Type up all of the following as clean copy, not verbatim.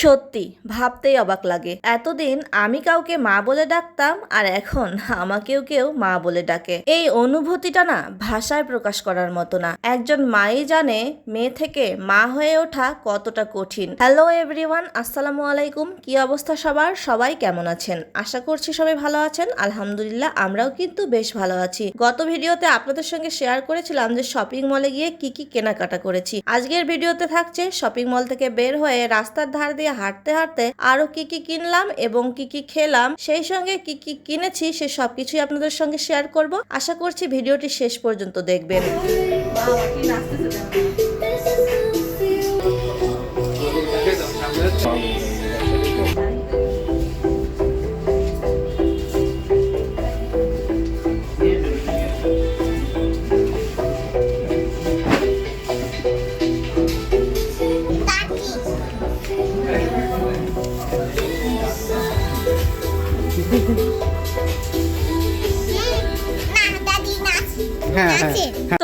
সত্যি ভাবতেই অবাক লাগে, এতদিন আমি কাউকে মা বলে ডাকতাম আর এখন আমাকেও কেউ মা বলে ডাকে। এই অনুভূতিটা না ভাষায় প্রকাশ করার মতো না। একজন মাই জানে মেয়ে থেকে মা হয়ে ওঠা কতটা কঠিন। হ্যালো এভরিওয়ান, আসসালামু আলাইকুম। কি অবস্থা সবার? সবাই কেমন আছেন? আশা করছি সবাই ভালো আছেন। আলহামদুলিল্লাহ আমরাও কিন্তু বেশ ভালো আছি। গত ভিডিওতে আপনাদের সঙ্গে শেয়ার করেছিলাম যে শপিং মলে গিয়ে কি কি কেনাকাটা করেছি। আজকের ভিডিওতে থাকছে শপিং মল থেকে বের হয়ে রাস্তার ধার দিয়ে হাঁটতে হাঁটতে আরো কি কি কিনলাম এবং কি কি খেলাম, সেই সঙ্গে কি কি কিনেছি সে সবকিছুই আপনাদের সঙ্গে শেয়ার করব। আশা করছি ভিডিওটি শেষ পর্যন্ত দেখবেন।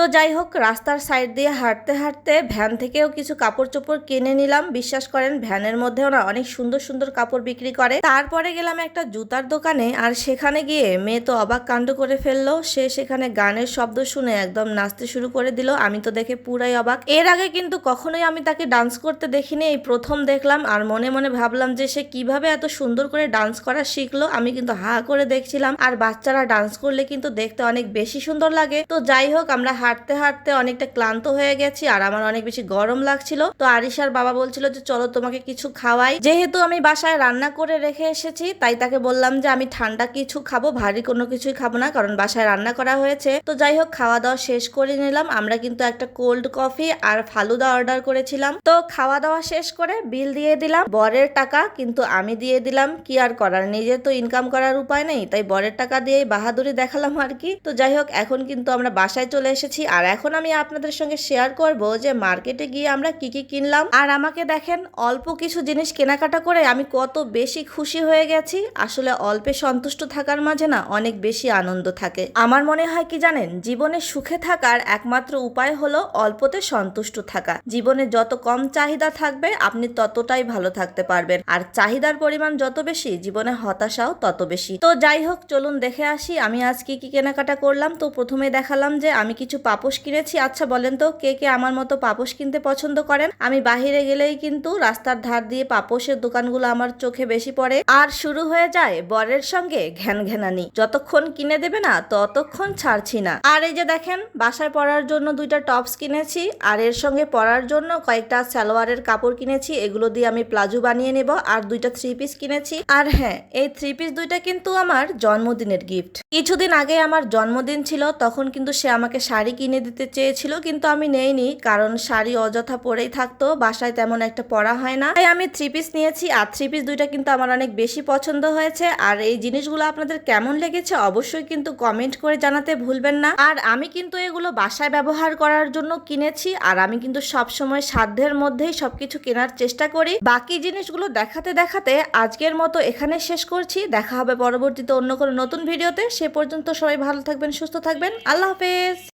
তো যাই হোক, রাস্তার সাইড দিয়ে হাঁটতে হাঁটতে ভ্যান থেকেও কিছু কাপড় চোপড় কিনে নিলাম। বিশ্বাস করেন ভ্যানের মধ্যেও না অনেক সুন্দর সুন্দর কাপড় বিক্রি করে। তারপরে গেলাম একটা জুতার দোকানে, আর সেখানে গিয়ে মেয়ে তো অবাক কাণ্ড করে ফেললো। সে সেখানে গানের শব্দ শুনে একদম নাচতে শুরু করে দিল। আমি তো দেখে পুরাই অবাক। এর আগে কিন্তু কখনোই আমি তাকে ডান্স করতে দেখিনি, এই প্রথম দেখলাম। আর মনে মনে ভাবলাম যে সে কিভাবে এত সুন্দর করে ডান্স করা শিখলো। আমি কিন্তু হা করে দেখছিলাম। আর বাচ্চারা ডান্স করলে কিন্তু দেখতে অনেক বেশি সুন্দর লাগে। তো যাই হোক, আমরা হাঁটতে হাঁটতে অনেকটা ক্লান্ত হয়ে গেছি আর আমার অনেক বেশি গরম লাগছিল। তো আরিশার বাবা বলছিল যে চলো তোমাকে কিছু খাওয়াই। যেহেতু আমি বাসায় রান্না করে রেখে এসেছি তাই তাকে বললাম যে আমি ঠান্ডা কিছু খাবো, ভারী কোনো কিছুই খাবো না, কারণ বাসায় রান্না করা হয়েছে। তো যাই হোক, খাওয়া দাওয়া শেষ করে নিলাম। আমরা কিন্তু একটা কোল্ড কফি আর ফালুদা অর্ডার করেছিলাম। তো খাওয়া দাওয়া শেষ করে বিল দিয়ে দিলাম। বরের টাকা কিন্তু আমি দিয়ে দিলাম, কি আর করার, নিজে তো ইনকাম করার উপায় নেই, তাই বরের টাকা দিয়েই বাহাদুরি দেখালাম আর কি। তো যাই হোক, এখন কিন্তু আমরা বাসায় চলে এসেছি আর এখন আমি আপনাদের সঙ্গে শেয়ার করব যে মার্কেটে গিয়ে আমরা কি কি কিনলাম। আর আমাকে দেখেন, অল্প কিছু জিনিস কেনাকাটা করে আমি কত বেশি খুশি হয়ে গেছি। আসলে অল্পে সন্তুষ্ট থাকার মাঝে না অনেক বেশি আনন্দ থাকে। আমার মনে হয় কি জানেন, জীবনে সুখে থাকার একমাত্র উপায় হলো অল্পতে সন্তুষ্ট থাকা। জীবনে যত কম চাহিদা থাকবে আপনি ততটাই ভালো থাকতে পারবেন, আর চাহিদার পরিমাণ যত বেশি জীবনে হতাশাও তত বেশি। তো যাই হোক, চলুন দেখে আসি আমি আজ কি কি কেনাকাটা করলাম। তো প্রথমে দেখালাম যে আমি কিছু পাপোশ কিনেছি। আচ্ছা বলেন তো কে কে আমার মতো পাপোশ কিনতে পছন্দ করেন? আমি বাহিরে গেলেই কিন্তু রাস্তার ধার দিয়ে পাপোশের দোকানগুলো আমার চোখে বেশি পড়ে। আর শুরু হয়ে যায় বরের সঙ্গে ঘ্যান ঘ্যানানি, যতক্ষণ কিনে দেবে না ততক্ষণ ছাড়ছি না। আর এই যে দেখেন, বাসায় পরার জন্য দুইটা টপস কিনেছি আর এর সঙ্গে পরার জন্য কয়েকটা সালোয়ারের কাপড় কিনেছি। এগুলো দিয়ে আমি প্লাজো বানিয়ে নেব। আর দুইটা থ্রি পিস কিনেছি। আর হ্যাঁ, এই থ্রি পিস দুইটা কিন্তু আমার জন্মদিনের গিফট। কিছুদিন আগে আমার জন্মদিন ছিল, তখন কিন্তু সে আমাকে শাড়ি কিনে দিতে চেয়েছিল, কিন্তু আমি নেইনি, কারণ শাড়ি অযথা পরেই থাকতো, বাসায় তেমন একটা পরা হয় না। তাই আমি থ্রি পিস নিয়েছি। আর থ্রি পিস দুইটা কিন্তু আমার অনেক বেশি পছন্দ হয়েছে। আর এই জিনিসগুলো আপনাদের কেমন লেগেছে অবশ্যই কিন্তু কমেন্ট করে জানাতে ভুলবেন না। আর আমি কিন্তু এগুলো বাসায় ব্যবহার করার জন্য কিনেছি। আর আমি কিন্তু সবসময় সাধ্যের মধ্যেই সবকিছু কেনার চেষ্টা করি। বাকি জিনিসগুলো দেখাতে দেখাতে আজকের মতো এখানে শেষ করছি। দেখা হবে পরবর্তীতে অন্য কোনো নতুন ভিডিওতে। সে পর্যন্ত সবাই ভালো থাকবেন, সুস্থ থাকবেন। আল্লাহ হাফেজ।